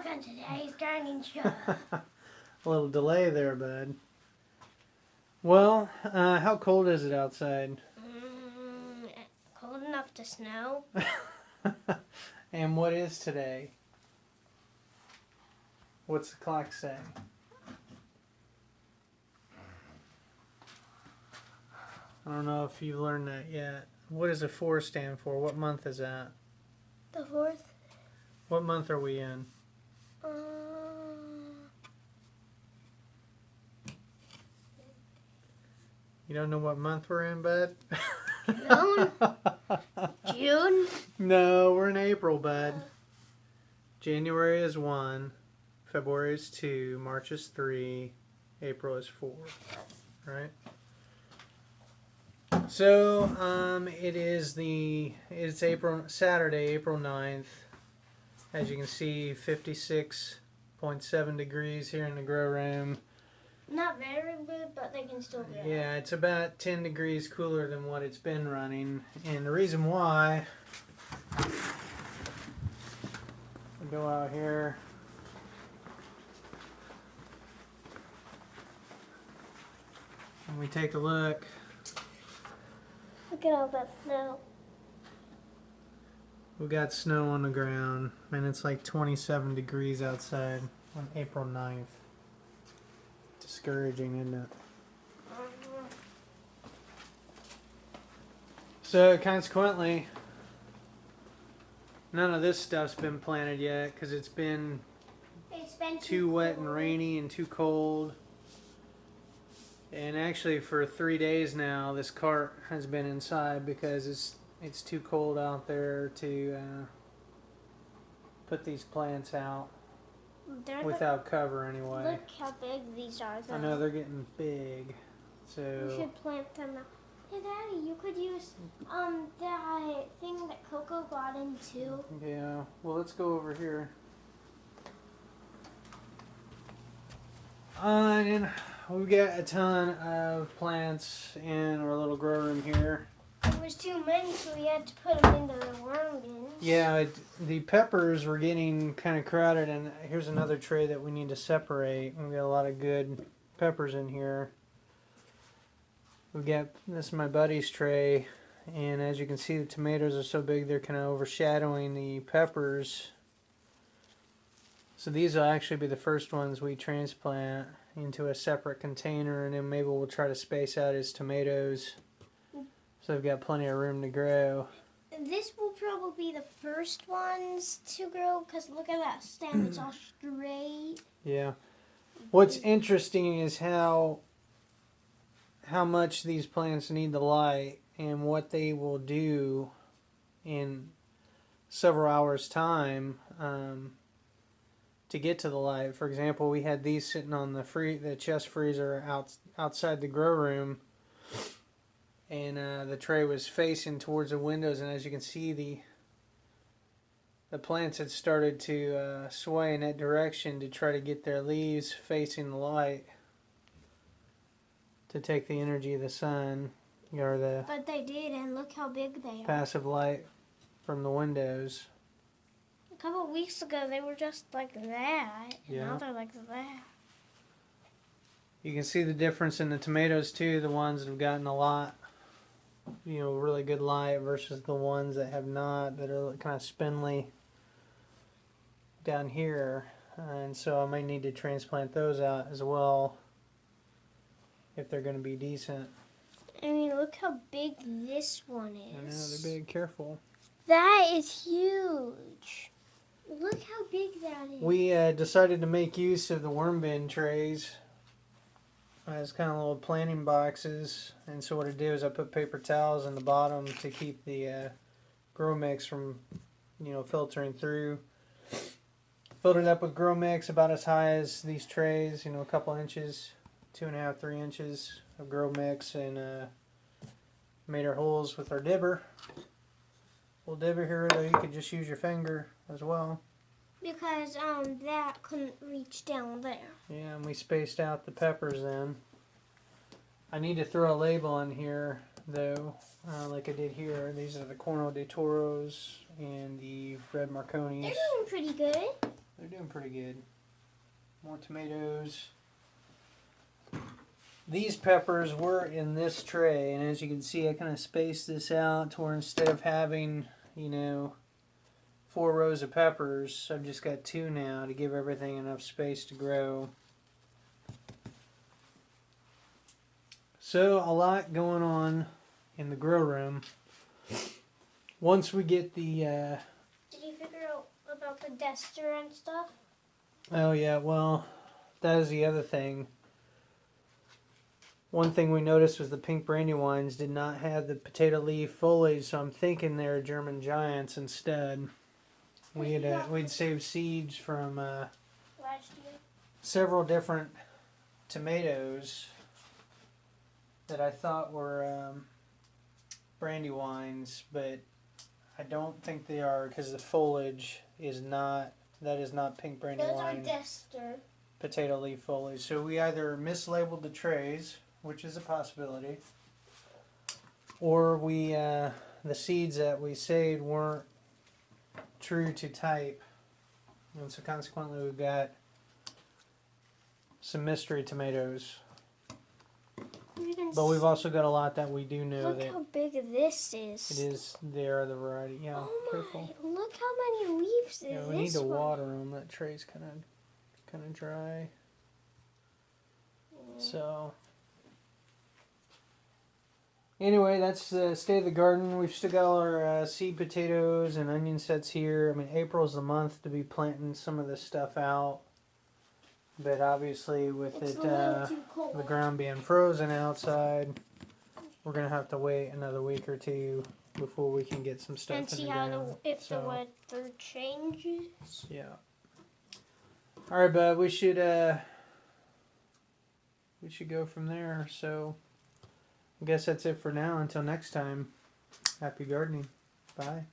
on today's gardening show. A little delay there, bud. Well, how cold is it outside? Cold enough to snow. And what is today? What's the clock say? I don't know if you've learned that yet. What does the 4 stand for? What month is that? The 4th. What month are we in? You don't know what month we're in, bud? June? June? No, we're in April, bud. January is 1, February is 2, March is 3, April is 4. Right? So, it's Saturday, April 9th. As you can see, 56.7 degrees here in the grow room. Not very good, but they can still be out. Yeah, it's about 10 degrees cooler than what it's been running. And the reason why, we go out here. And we take a look. Look at all that snow. We got snow on the ground, and it's like 27 degrees outside on April 9th. Discouraging, isn't it? So consequently, none of this stuff's been planted yet because it's been too wet and rainy and too cold. And actually for 3 days now, this cart has been inside because it's too cold out there to put these plants out without cover anyway. Look how big these are, though. I know they're getting big, so We should plant them now. Hey, Daddy, you could use that thing that Coco got in too. yeah. Well, let's go over here. And we've got a ton of plants in our little grow room here. There was too many, so we had to put them into the worm bins. Yeah, the peppers were getting kind of crowded, and here's another tray that we need to separate. We've got a lot of good peppers in here. This is my buddy's tray, and as you can see, the tomatoes are so big they're kind of overshadowing the peppers. So these will actually be the first ones we transplant into a separate container, and then maybe we'll try to space out his tomatoes so they've got plenty of room to grow. This will probably be the first ones to grow because look at that stem, it's all straight. Yeah. What's interesting is how much these plants need the light and what they will do in several hours' time to get to the light. For example, we had these sitting on the chest freezer outside the grow room, and the tray was facing towards the windows, and as you can see, the plants had started to sway in that direction to try to get their leaves facing the light to take the energy of the sun, or the But they did, and look how big they are. passive light from the windows. A couple of weeks ago, they were just like that, and Yeah. now they're like that. You can see the difference in the tomatoes too, the ones that have gotten a lot, really good light versus the ones that have not, that are kind of spindly down here. And so I might need to transplant those out as well if they're going to be decent. I mean, look how big this one is. I know, they're big, careful. That is huge. Look how big that is. We decided to make use of the worm bin trays as kind of little planting boxes, and so what I did is I put paper towels in the bottom to keep the grow mix from filtering through. Filled it up with grow mix about as high as these trays, a couple inches, 2.5, 3 inches of grow mix, and made our holes with our dibber. Little dibber here, though you could just use your finger as well. Because that couldn't reach down there. Yeah, and we spaced out the peppers then. I need to throw a label on here, though, like I did here. These are the Cornel de Toros and the Red Marconis. They're doing pretty good. They're doing pretty good. More tomatoes. These peppers were in this tray, and as you can see, I kind of spaced this out to where instead of having, 4 rows of peppers, I've just got 2 now to give everything enough space to grow. So a lot going on in the grow room. Once we get the Did you figure out about the duster and stuff? oh yeah, well, that is the other thing. One thing we noticed was the pink brandywines did not have the potato leaf foliage, so I'm thinking they're German giants instead. We'd saved seeds from Last year. several different tomatoes that I thought were brandywines, but I don't think they are because the foliage is not. That is not pink Those are brandywine duster. potato leaf foliage. So we either mislabeled the trays, which is a possibility, or we the seeds that we saved weren't true to type, and so consequently we've got some mystery tomatoes. But we've also got a lot that we do know Look that how big this is. it is. They are the variety. Yeah, Oh my! careful. Look how many leaves Yeah, is we need this to one. water them. That tray's kind of dry. So anyway, that's the state of the garden. We've still got our seed potatoes and onion sets here. I mean, April's the month to be planting some of this stuff out. But obviously, with It's it a little too cold. the ground being frozen outside, we're gonna have to wait another week or two before we can get some stuff And in see the how ground. if the weather changes. Yeah. All right, bud. We should go from there. So I guess that's it for now. Until next time, happy gardening. Bye.